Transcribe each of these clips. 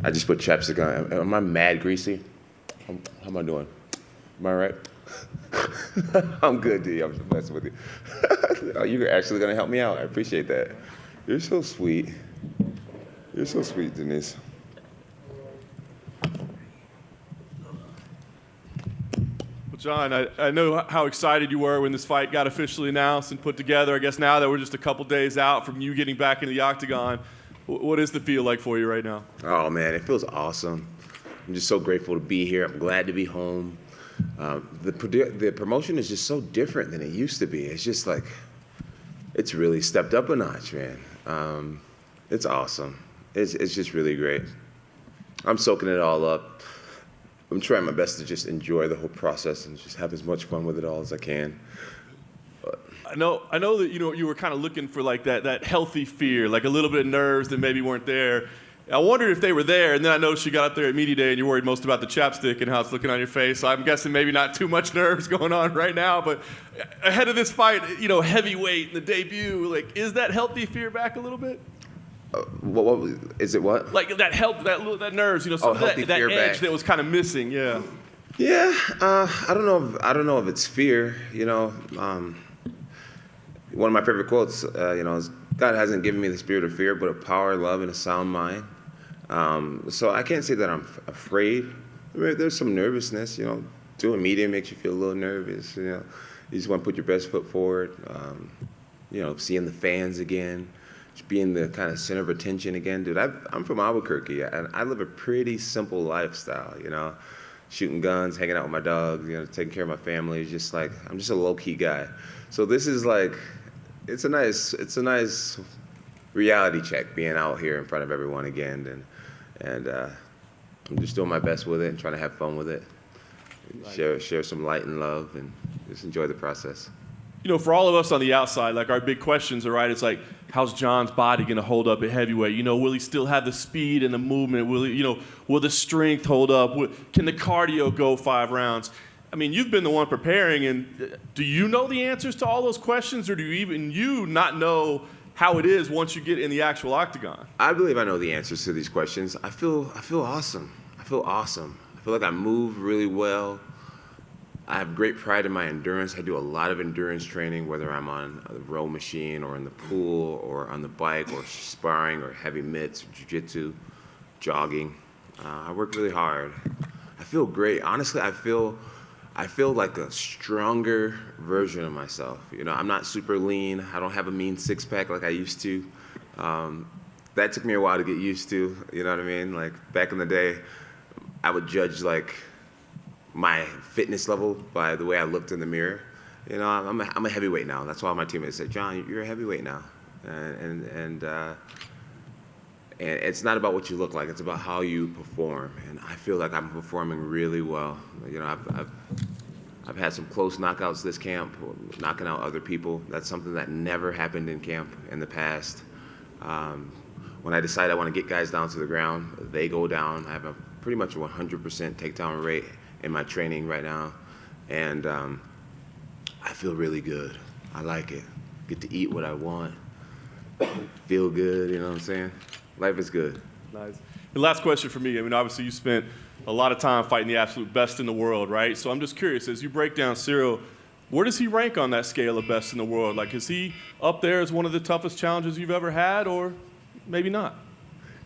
I just put chapstick on. Am I mad greasy? How am I doing? Am I right? I'm good, D. I'm just messing with you. Oh, you're actually going to help me out. I appreciate that. You're so sweet. You're so sweet, Denise. Jon, I know how excited you were when this fight got officially announced and put together. I guess now that we're just a couple days out from you getting back into the octagon, what is the feel like for you right now? Oh, man, it feels awesome. I'm just so grateful to be here. I'm glad to be home. The promotion is just so different than it used to be. It's just like, it's really stepped up a notch, man. It's awesome. It's just really great. I'm soaking it all up. I'm trying my best to just enjoy the whole process and just have as much fun with it all as I can. But I know that you were kind of looking for like that healthy fear, like a little bit of nerves that maybe weren't there. I wondered if they were there, and then I noticed you got up there at media day and you're worried most about the chapstick and how it's looking on your face. So I'm guessing maybe not too much nerves going on right now, but ahead of this fight, heavyweight, the debut, like, is that healthy fear back a little bit? what is it? What? Like that nerves, some of that edge back that was kind of missing. Yeah. Yeah. I don't know if it's fear. One of my favorite quotes, is God hasn't given me the spirit of fear, but of power, love, and a sound mind. So I can't say that I'm afraid. There's some nervousness. Doing media makes you feel a little nervous. You just want to put your best foot forward. Seeing the fans again. Being the kind of center of attention again. Dude, I'm from Albuquerque, and I live a pretty simple lifestyle, shooting guns, hanging out with my dog, taking care of my family. It's just like, I'm just a low-key guy. So this is like, it's a nice reality check being out here in front of everyone again, and I'm just doing my best with it and trying to have fun with it. Share some light and love and just enjoy the process. For all of us on the outside, like our big questions are right. It's like, how's Jon's body going to hold up at heavyweight? Will he still have the speed and the movement? Will the strength hold up? Can the cardio go 5 rounds? I mean, you've been the one preparing, and do you know the answers to all those questions, or do you not know how it is once you get in the actual octagon? I believe I know the answers to these questions. I feel awesome. I feel like I move really well. I have great pride in my endurance. I do a lot of endurance training, whether I'm on a row machine or in the pool or on the bike or sparring or heavy mitts, jiu-jitsu, jogging. I work really hard. I feel great. Honestly, I feel like a stronger version of myself. I'm not super lean. I don't have a mean six-pack like I used to. That took me a while to get used to, you know what I mean? Like back in the day, I would judge like my fitness level by the way I looked in the mirror. I'm a heavyweight now. That's why my teammates said, Jon, you're a heavyweight now. And it's not about what you look like. It's about how you perform. And I feel like I'm performing really well. I've had some close knockouts this camp, knocking out other people. That's something that never happened in camp in the past. When I decide I want to get guys down to the ground, they go down. I have pretty much a 100% takedown rate in my training right now, and I feel really good. I like it. Get to eat what I want, feel good, you know what I'm saying? Life is good. Nice. The last question for me, obviously you spent a lot of time fighting the absolute best in the world, right? So I'm just curious, as you break down Ciryl, where does he rank on that scale of best in the world? Like, is he up there as one of the toughest challenges you've ever had, or maybe not?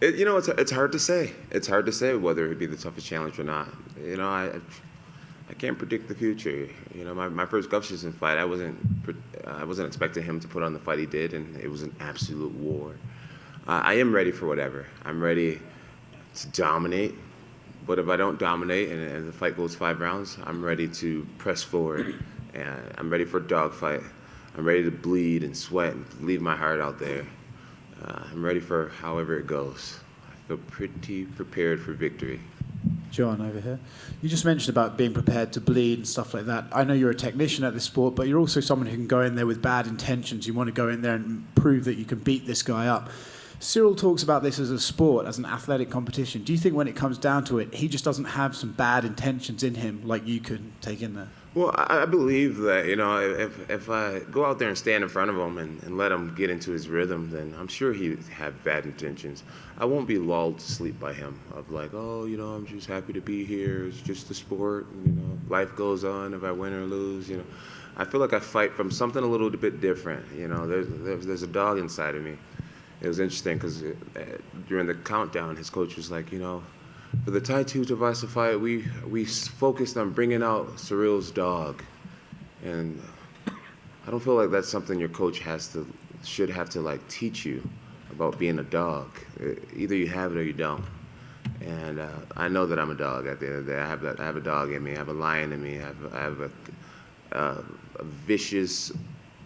It's hard to say. It's hard to say whether it'd be the toughest challenge or not. I can't predict the future. My first Gustafsson fight, I wasn't expecting him to put on the fight he did, and it was an absolute war. I am ready for whatever. I'm ready to dominate, but if I don't dominate and the fight goes 5 rounds, I'm ready to press forward, and I'm ready for a dogfight. I'm ready to bleed and sweat and leave my heart out there. I'm ready for however it goes. I feel pretty prepared for victory. Jon, over here. You just mentioned about being prepared to bleed and stuff like that. I know you're a technician at this sport, but you're also someone who can go in there with bad intentions. You want to go in there and prove that you can beat this guy up. Ciryl talks about this as a sport, as an athletic competition. Do you think when it comes down to it, he just doesn't have some bad intentions in him like you could take in there? Well, I believe that, if I go out there and stand in front of him and let him get into his rhythm, then I'm sure he'd have bad intentions. I won't be lulled to sleep by him of like, oh, I'm just happy to be here. It's just a sport. Life goes on if I win or lose. I feel like I fight from something a little bit different. There's a dog inside of me. It was interesting because during the countdown, his coach was like, for the Tai Tuivasa fight, we focused on bringing out Ciryl's dog, and I don't feel like that's something your coach should have to like teach you about being a dog. Either you have it or you don't. And I know that I'm a dog at the end of the day. I have a dog in me. I have a lion in me. I have a vicious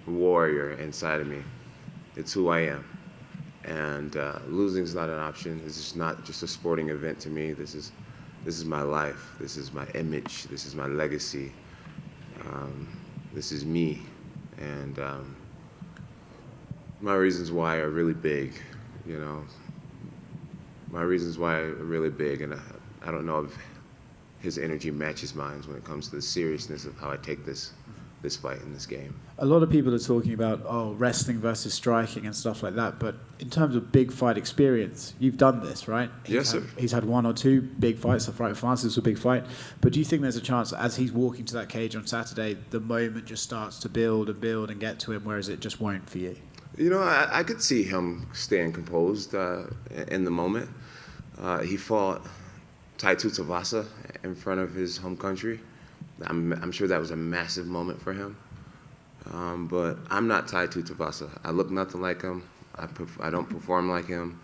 warrior inside of me. It's who I am. And losing is not an option. This is not just a sporting event to me. This is my life. This is my image. This is my legacy. This is me. And my reasons why are really big, My reasons why are really big, and I don't know if his energy matches mine when it comes to the seriousness of how I take this fight in this game. A lot of people are talking about wrestling versus striking and stuff like that, but in terms of big fight experience, you've done this, right? Yes, sir. He's had one or two big fights. The fight with Francis was a big fight, but do you think there's a chance that as he's walking to that cage on Saturday, the moment just starts to build and get to him, whereas it just won't for you? I could see him staying composed in the moment. He fought Tai Tuivasa in front of his home country. I'm sure that was a massive moment for him. But I'm not Tai Tuivasa. I look nothing like him. I don't perform like him.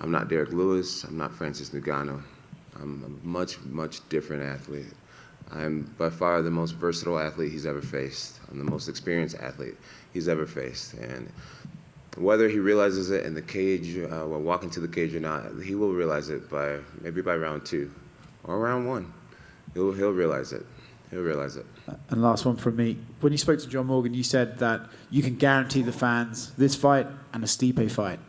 I'm not Derek Lewis. I'm not Francis Ngannou. I'm a much, much different athlete. I'm by far the most versatile athlete he's ever faced. I'm the most experienced athlete he's ever faced. And whether he realizes it in the cage or walking to the cage or not, he will realize it maybe by round 2 or round 1. He'll realize it. He'll realize it. And last one from me. When you spoke to John Morgan, you said that you can guarantee the fans this fight and a Stipe fight.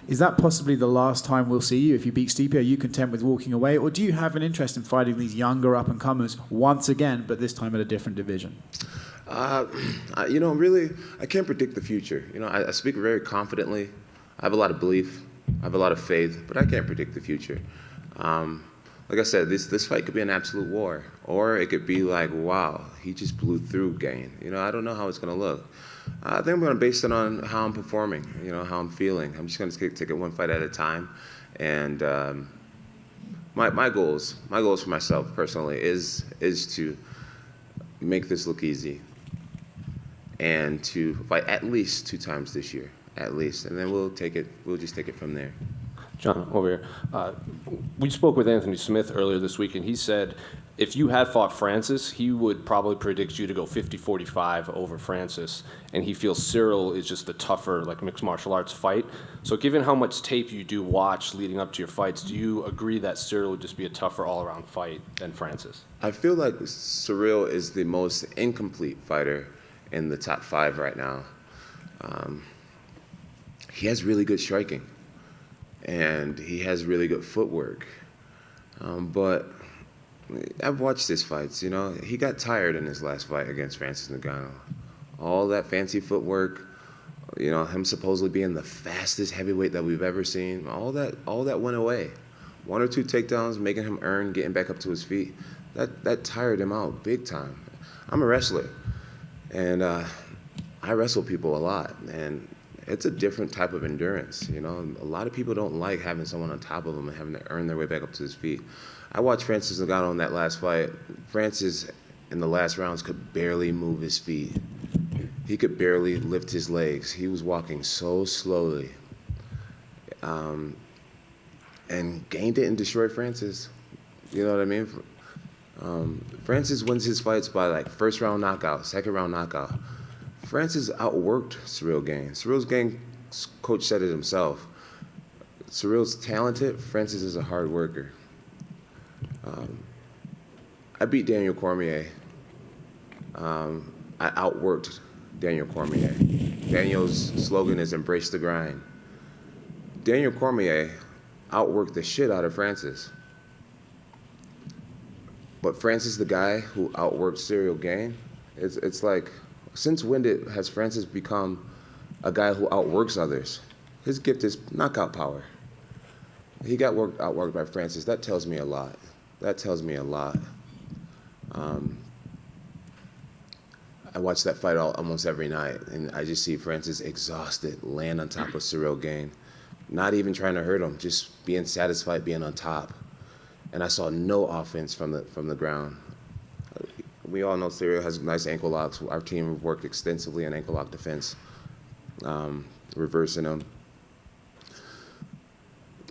Is that possibly the last time we'll see you? If you beat Stipe, are you content with walking away? Or do you have an interest in fighting these younger up-and-comers once again, but this time at a different division? Really, I can't predict the future. I speak very confidently. I have a lot of belief. I have a lot of faith, but I can't predict the future. Like I said, this fight could be an absolute war, or it could be like, wow, he just blew through Gane. I don't know how it's going to look. I think I'm going to base it on how I'm performing, how I'm feeling. I'm just going to take it one fight at a time. And my goals for myself personally is to make this look easy and to fight at least 2 times this year, at least. And then we'll just take it from there. John, over here. We spoke with Anthony Smith earlier this week, and he said if you had fought Francis, he would probably predict you to go 50-45 over Francis, and he feels Ciryl is just the tougher, like, mixed martial arts fight. So given how much tape you do watch leading up to your fights, do you agree that Ciryl would just be a tougher all-around fight than Francis? I feel like Ciryl is the most incomplete fighter in the top 5 right now. He has really good striking. And he has really good footwork. But I've watched his fights, He got tired in his last fight against Francis Ngannou. All that fancy footwork, him supposedly being the fastest heavyweight that we've ever seen, all that went away. 1 or 2 takedowns, making him earn, getting back up to his feet. That tired him out big time. I'm a wrestler. And I wrestle people a lot. And it's a different type of endurance, A lot of people don't like having someone on top of them and having to earn their way back up to his feet. I watched Francis Ngannou in that last fight. Francis, in the last rounds, could barely move his feet. He could barely lift his legs. He was walking so slowly. And Gane didn't destroy Francis. You know what I mean? Francis wins his fights by, like, first round knockout, second round knockout. Francis outworked Ciryl Gane. Ciryl Gane's coach said it himself. Ciryl's talented. Francis is a hard worker. I beat Daniel Cormier. I outworked Daniel Cormier. Daniel's slogan is "Embrace the grind." Daniel Cormier outworked the shit out of Francis. But Francis, the guy who outworked Ciryl Gane, it's like, since when has Francis become a guy who outworks others? His gift is knockout power. He got outworked by Francis. That tells me a lot. That tells me a lot. I watch that fight almost every night, and I just see Francis exhausted, land on top of Ciryl Gane, not even trying to hurt him, just being satisfied being on top. And I saw no offense from the ground. We all know Ciryl has nice ankle locks. Our team worked extensively on ankle lock defense, reversing them.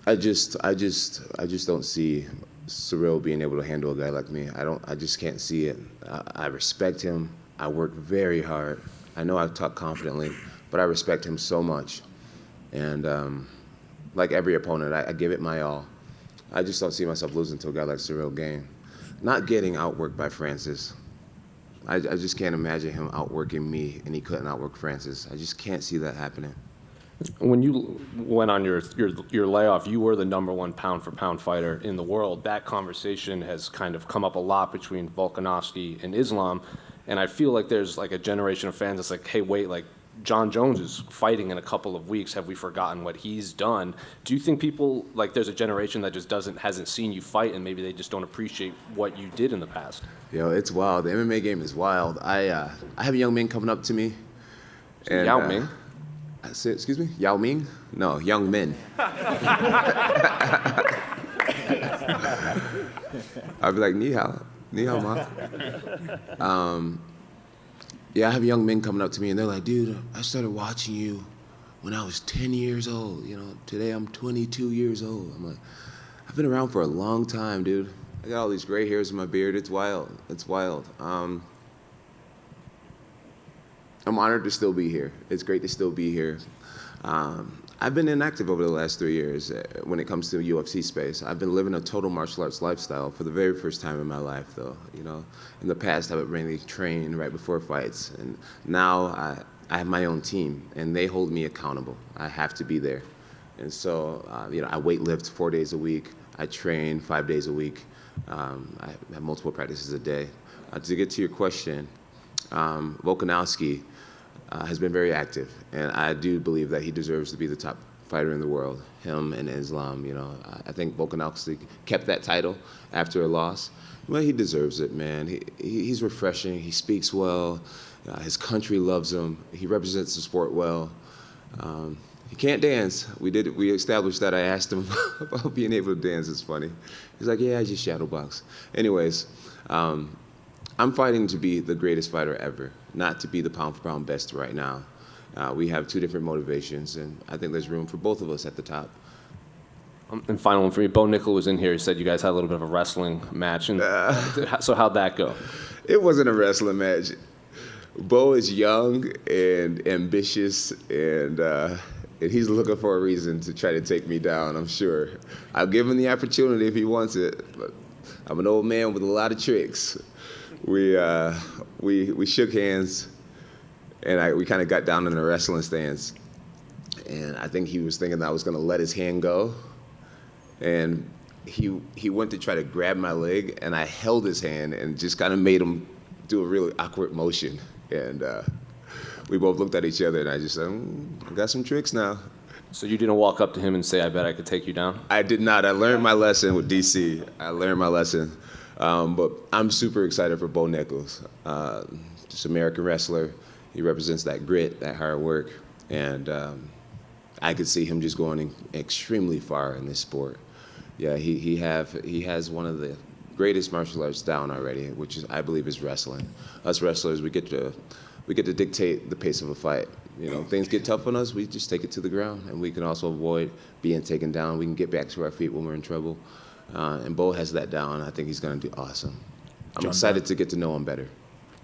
I just don't see Ciryl being able to handle a guy like me. I just can't see it. I respect him. I work very hard. I know I talk confidently, but I respect him so much. And like every opponent, I give it my all. I just don't see myself losing to a guy like Ciryl Gane. Not getting outworked by Francis. I just can't imagine him outworking me and he couldn't outwork Francis. I just can't see that happening. When you went on your layoff, you were the #1 pound-for-pound fighter in the world. That conversation has kind of come up a lot between Volkanovski and Islam, and I feel like there's like a generation of fans that's like, hey, wait, like Jon Jones is fighting in a couple of weeks. Have we forgotten what he's done? Do you think people, like there's a generation that just hasn't seen you fight and maybe they just don't appreciate what you did in the past? Yo, it's wild. The MMA game is wild. I have young men coming up to me. And, Yao Ming? Excuse me? Yao Ming? No, young men. I'd be like, ni hao ma. Yeah, I have young men coming up to me and they're like, dude, I started watching you when I was 10 years old. You know, today I'm 22 years old. I'm like, I've been around for a long time, dude. I got all these gray hairs in my beard. It's wild. It's wild. I'm honored to still be here. It's great to still be here. I've been inactive over the last 3 years when it comes to the UFC space. I've been living a total martial arts lifestyle for the very first time in my life, though. You know, in the past, I would mainly train right before fights, and now I have my own team, and they hold me accountable. I have to be there, and so you know, I weight lift 4 days a week. I train 5 days a week. I have multiple practices a day. To get to your question, Volkanovski has been very active, and I do believe that he deserves to be the top fighter in the world, him and Islam. You know, I think Volkanovski kept that title after a loss. Well, he deserves it, man. He's refreshing. He speaks well. His country loves him. He represents the sport well. He can't dance. We established that. I asked him about being able to dance. It's funny. He's like, yeah, I just shadow box. Anyways, I'm fighting to be the greatest fighter ever, not to be the pound-for-pound best right now. We have two different motivations, and I think there's room for both of us at the top. And final one for me, Bo Nichols was in here. He said you guys had a little bit of a wrestling match. And so how'd that go? It wasn't a wrestling match. Bo is young and ambitious, and he's looking for a reason to try to take me down, I'm sure. I'll give him the opportunity if he wants it, but I'm an old man with a lot of tricks. We shook hands, and we kind of got down in a wrestling stance. And I think he was thinking that I was going to let his hand go. And he went to try to grab my leg, and I held his hand and just kind of made him do a really awkward motion. And we both looked at each other, and I just said, I got some tricks now. So you didn't walk up to him and say, I bet I could take you down? I did not. I learned my lesson with DC. I learned my lesson. But I'm super excited for Bo Nichols. Just American wrestler. He represents that grit, that hard work. And I could see him just going extremely far in this sport. Yeah, he has one of the greatest martial arts down already, which is, I believe, is wrestling. Us wrestlers, we get to dictate the pace of a fight. You know, things get tough on us, we just take it to the ground, and we can also avoid being taken down. We can get back to our feet when we're in trouble. And Bo has that down. I think he's going to do awesome. I'm excited to get to know him better.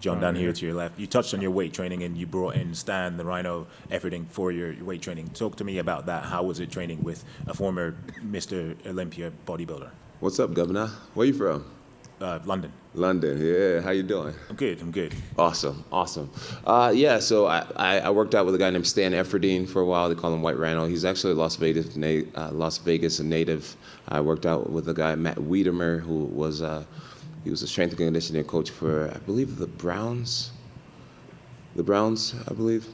John, down here to your left. You touched on your weight training, and you brought in Stan, the Rhino, everything for your weight training. Talk to me about that. How was it training with a former Mr. Olympia bodybuilder? What's up, Governor? Where you from? London. London, yeah. How you doing? I'm good. I'm good. Awesome. Yeah, so I worked out with a guy named Stan Efferdine for a while. They call him White Rhino. He's actually a Las Vegas native. I worked out with a guy, Matt Wiedemer, who was he was a strength and conditioning coach for, I believe, the Browns. The Browns, I believe.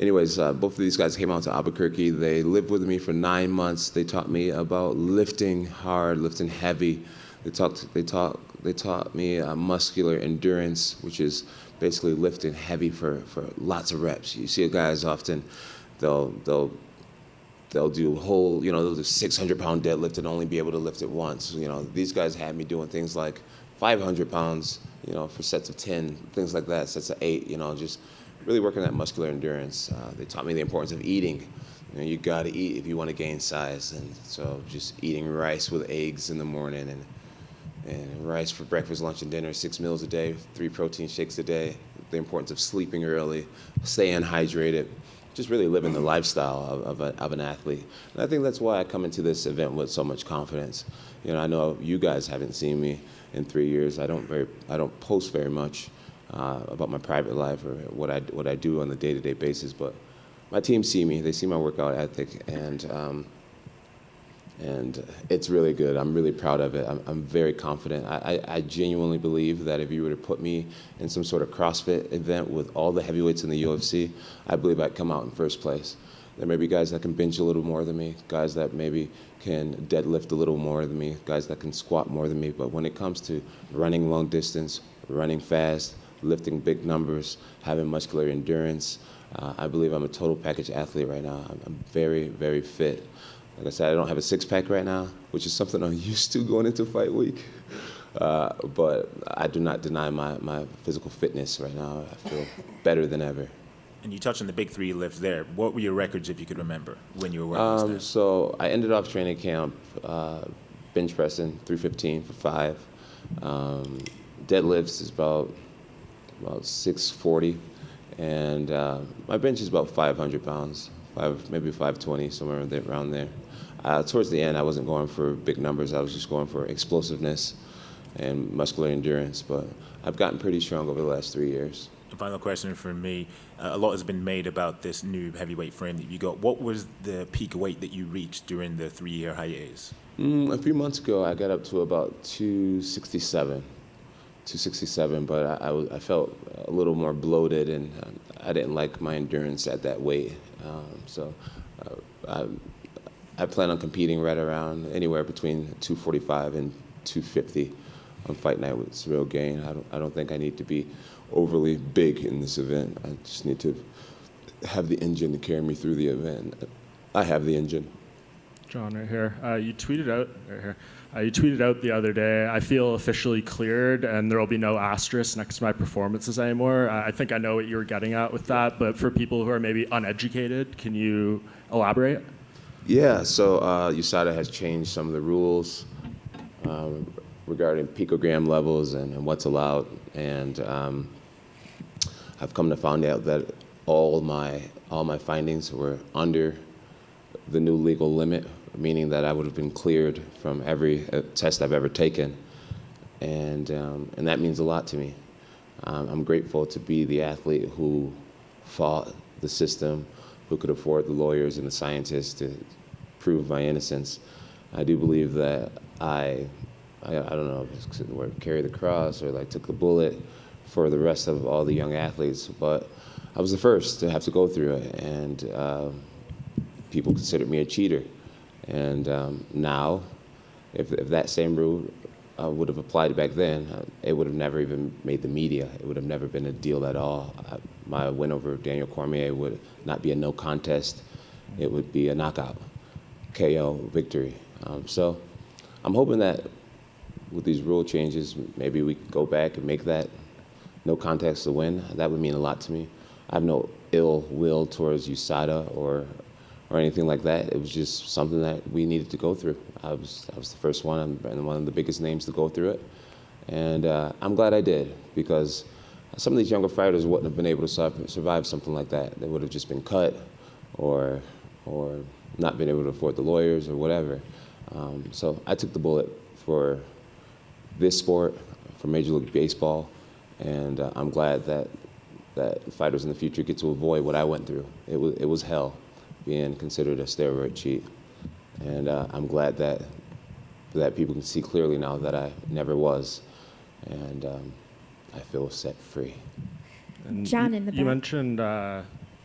Anyways, both of these guys came out to Albuquerque. They lived with me for 9 months. They taught me about lifting hard, lifting heavy. They taught me muscular endurance, which is basically lifting heavy for lots of reps. You see guys often, they'll do whole, they'll do 600-pound deadlift and only be able to lift it once. These guys had me doing things like 500 pounds, for sets of 10, things like that, sets of 8, just really working that muscular endurance. They taught me the importance of eating. You got to eat if you want to gain size. And so just eating rice with eggs in the morning and rice for breakfast, lunch, and dinner, 6 meals a day, 3 protein shakes a day, the importance of sleeping early, staying hydrated, just really living the lifestyle of an athlete. And I think that's why I come into this event with so much confidence. I know you guys haven't seen me in 3 years. I don't post very much about my private life or what I do on a day-to-day basis, but my team see me. They see my workout ethic, and it's really good. I'm really proud of it. I'm very confident. I genuinely believe that if you were to put me in some sort of CrossFit event with all the heavyweights in the UFC, I believe I'd come out in first place. There may be guys that can bench a little more than me, guys that maybe can deadlift a little more than me, guys that can squat more than me, but when it comes to running long distance, running fast, lifting big numbers, having muscular endurance, I believe I'm a total package athlete right now. I'm very, very fit. Like I said, I don't have a six-pack right now, which is something I'm used to going into fight week. But I do not deny my physical fitness right now. I feel better than ever. And you touched on the big 3 lifts there. What were your records, if you could remember, when you were working this? So I ended off training camp bench pressing 315 for 5. Deadlifts is about 640, and my bench is about 500 pounds, maybe 520, somewhere around there. Towards the end, I wasn't going for big numbers. I was just going for explosiveness and muscular endurance, but I've gotten pretty strong over the last 3 years. And final question from me. A lot has been made about this new heavyweight frame that you got. What was the peak weight that you reached during the 3-year hiatus? A few months ago, I got up to about 267, but I felt a little more bloated, and I didn't like my endurance at that weight. So I plan on competing right around anywhere between 245 and 250 on fight night with Ciryl Gane. I don't think I need to be overly big in this event. I just need to have the engine to carry me through the event. I have the engine. Jon, right here. You tweeted out the other day, I feel officially cleared and there will be no asterisk next to my performances anymore. I think I know what you were getting at with that, but for people who are maybe uneducated, can you elaborate? Yeah, so USADA has changed some of the rules regarding picogram levels and what's allowed, and I've come to find out that all my findings were under the new legal limit, meaning that I would have been cleared from every test I've ever taken, and that means a lot to me. I'm grateful to be the athlete who fought the system, who could afford the lawyers and the scientists to prove my innocence. I do believe that I don't know if it's the word carry the cross or took the bullet for the rest of all the young athletes, but I was the first to have to go through it, and people considered me a cheater. And now, if that same rule would have applied back then, it would have never even made the media. It would have never been a deal at all. My win over Daniel Cormier would not be a no contest. It would be a knockout, KO victory. So I'm hoping that with these rule changes, maybe we could go back and make that no contest a win. That would mean a lot to me. I have no ill will towards USADA or anything like that. It was just something that we needed to go through. I was the first one and one of the biggest names to go through it. And I'm glad I did, because some of these younger fighters wouldn't have been able to survive something like that. They would have just been cut or not been able to afford the lawyers or whatever. So I took the bullet for this sport, for Major League Baseball, and I'm glad that fighters in the future get to avoid what I went through. It was hell, being considered a steroid cheat, and I'm glad that people can see clearly now that I never was, and I feel set free. And Jon in the you back. mentioned,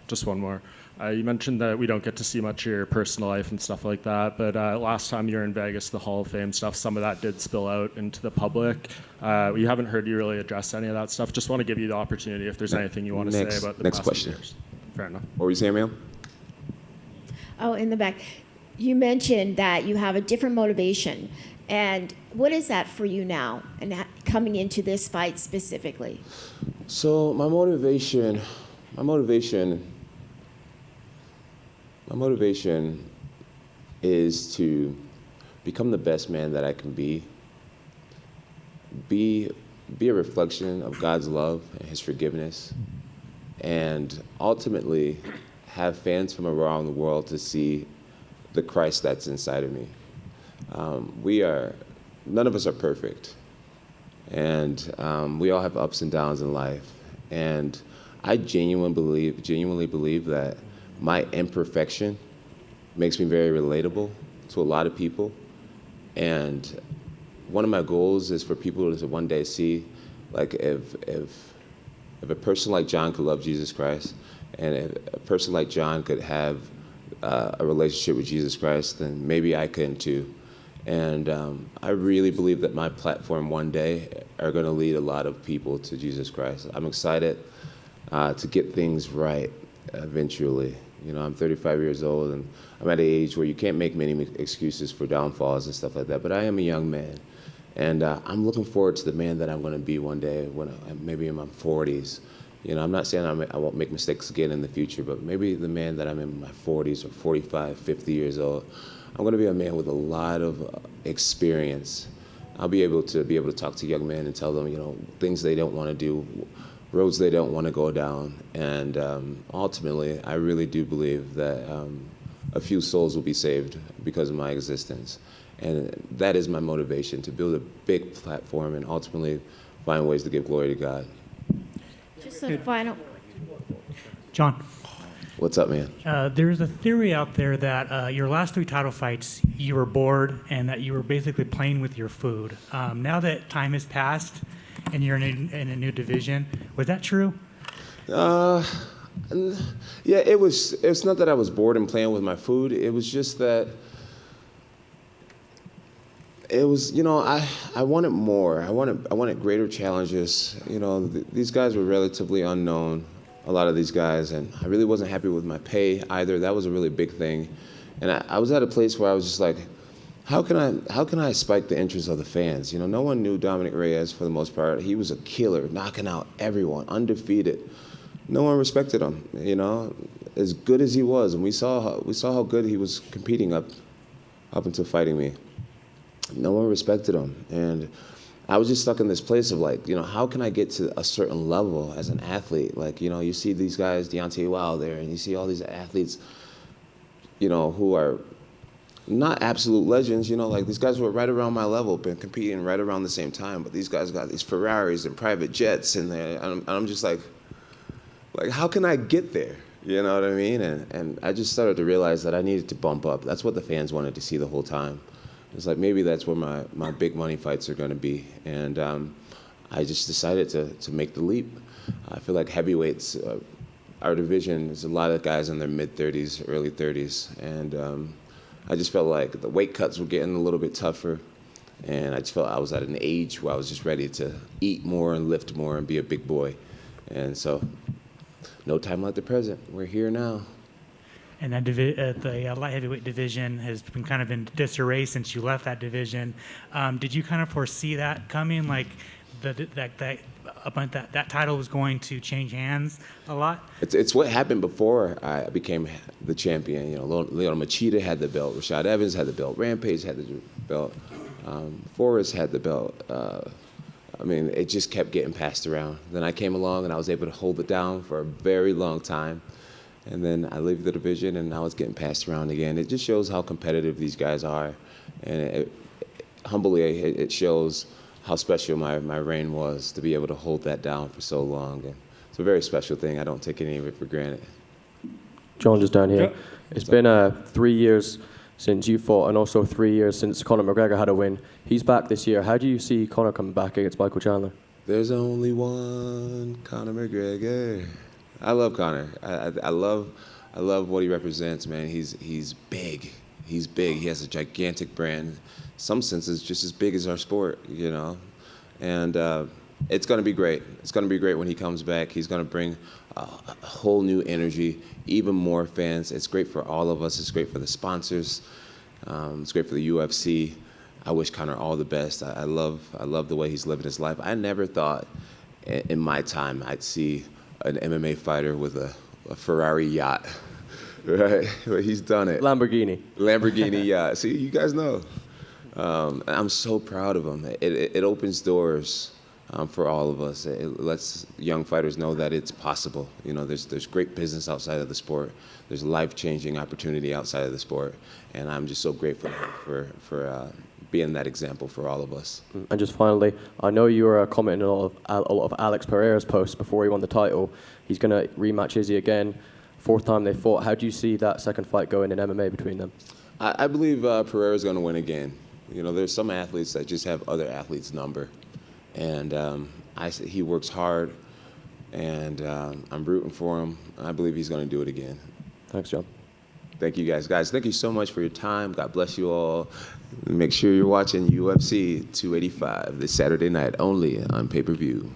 just one more. You mentioned that we don't get to see much of your personal life and stuff like that, but last time you were in Vegas, the Hall of Fame stuff, some of that did spill out into the public. We haven't heard you really address any of that stuff. Just want to give you the opportunity if there's anything you want to say about the next past question. few years. Fair enough. What were you saying, ma'am? Oh, in the back. You mentioned that you have a different motivation. And what is that for you now, and coming into this fight specifically? So my motivation is to become the best man that I can be a reflection of God's love and His forgiveness, and ultimately have fans from around the world to see the Christ that's inside of me. None of us are perfect, and we all have ups and downs in life, and I genuinely believe that my imperfection makes me very relatable to a lot of people, and one of my goals is for people to one day see, like, if a person like Jon could love Jesus Christ, and if a person like Jon could have a relationship with Jesus Christ, then maybe I can too. And I really believe that my platform one day are going to lead a lot of people to Jesus Christ. I'm excited to get things right eventually. You know, I'm 35 years old, and I'm at an age where you can't make many excuses for downfalls and stuff like that, but I am a young man. And I'm looking forward to the man that I'm going to be one day when I'm maybe in my 40s. You know, I'm not saying I won't make mistakes again in the future, but maybe the man that I'm in my 40s or 45, 50 years old, I'm going to be a man with a lot of experience. I'll be able to talk to young men and tell them, you know, things they don't want to do, roads they don't want to go down. And ultimately, I really do believe that a few souls will be saved because of my existence. And that is my motivation, to build a big platform and ultimately find ways to give glory to God. Just a final. Jon, What's up, man? there's a theory out there that your last 3 title fights, you were bored and that you were basically playing with your food. Now that time has passed and you're in a new division, was that true? Yeah, it was. It's not that I was bored and playing with my food. It was just that it was, you know, I wanted more. I wanted greater challenges. You know, these guys were relatively unknown, a lot of these guys, and I really wasn't happy with my pay either. That was a really big thing. And I was at a place where I was just like, how can I spike the interest of the fans? You know, no one knew Dominic Reyes for the most part. He was a killer, knocking out everyone, undefeated. No one respected him, you know, as good as he was, and we saw how good he was competing up until fighting me. No one respected him, and I was just stuck in this place of, like, you know, how can I get to a certain level as an athlete? Like, you know, you see these guys, Deontay Wilder, and you see all these athletes, you know, who are not absolute legends, you know, like these guys were right around my level, been competing right around the same time, but these guys got these Ferraris and private jets, and I'm just like, how can I get there? You know what I mean? And I just started to realize that I needed to bump up. That's what the fans wanted to see the whole time. It's like, maybe that's where my big money fights are going to be. And I just decided to make the leap. I feel like heavyweights, our division, is a lot of guys in their mid-30s, early 30s. And I just felt like the weight cuts were getting a little bit tougher. And I just felt I was at an age where I was just ready to eat more and lift more and be a big boy. And so, no time like the present. We're here now. And that the light heavyweight division has been kind of in disarray since you left that division. Did you kind of foresee that coming, like that title was going to change hands a lot? It's what happened before I became the champion. You know, Lyoto Machida had the belt, Rashad Evans had the belt, Rampage had the belt, Forrest had the belt. I mean, it just kept getting passed around. Then I came along and I was able to hold it down for a very long time. And then I leave the division and now it's getting passed around again. It just shows how competitive these guys are. And humbly, it shows how special my reign was to be able to hold that down for so long. And it's a very special thing. I don't take any of it for granted. John, just down here. Yeah. It's been 3 years since you fought, and also 3 years since Conor McGregor had a win. He's back this year. How do you see Conor coming back against Michael Chandler? There's only one Conor McGregor. I love Conor. I love what he represents, man. He's big. He's big. He has a gigantic brand. In some senses, just as big as our sport, you know. And it's going to be great. It's going to be great when he comes back. He's going to bring a whole new energy, even more fans. It's great for all of us. It's great for the sponsors. It's great for the UFC. I wish Conor all the best. I love the way he's living his life. I never thought in my time I'd see an MMA fighter with a Ferrari yacht, right? But he's done it. Lamborghini yacht. See, you guys know. I'm so proud of him. It opens doors for all of us. It lets young fighters know that it's possible. You know, there's great business outside of the sport. There's life-changing opportunity outside of the sport, and I'm just so grateful for being that example for all of us. And just finally, I know you were commenting on a lot of Alex Pereira's posts before he won the title. He's going to rematch Izzy again. 4th time they fought. How do you see that second fight going in MMA between them? I believe Pereira's going to win again. You know, there's some athletes that just have other athletes' number. And he works hard, and I'm rooting for him. I believe he's going to do it again. Thanks, John. Thank you, guys. Guys, thank you so much for your time. God bless you all. Make sure you're watching UFC 285 this Saturday night only on pay-per-view.